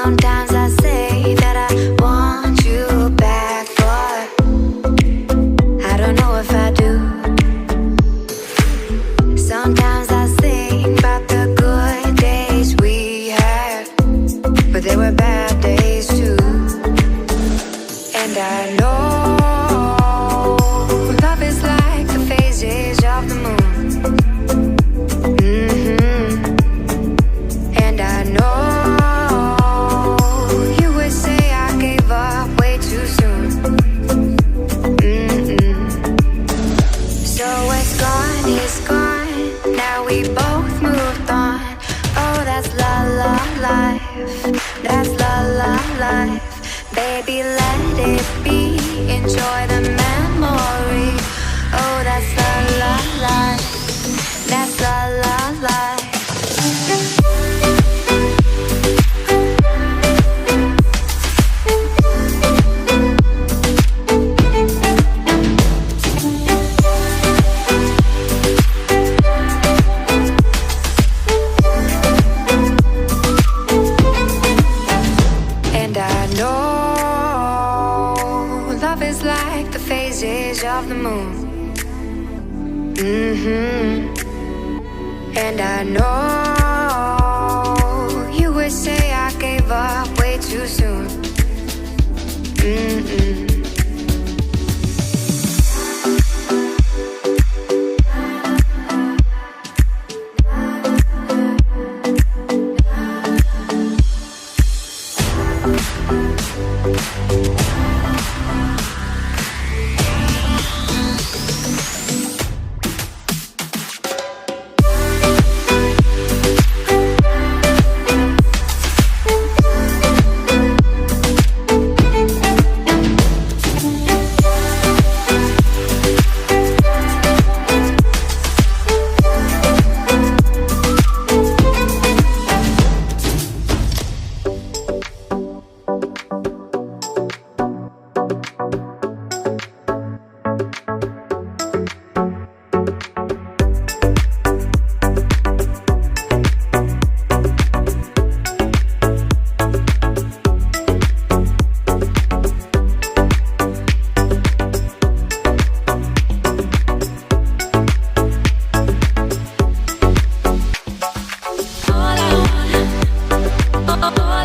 Sometimes I say that I want you back, but I don't know if I do. Sometimes I think about the good days we had, but there were bad days too. And I know love is like the phases of the moon. And I know you would say I gave up way too soon. So it's gone, now we both moved on. Oh, that's la la life, that's la la life. Baby, let it be, enjoy the memory. Oh, that's la la life, that's la la life. And I know love is like the phases of the moon. And I know you would say I gave up way too soon. All I want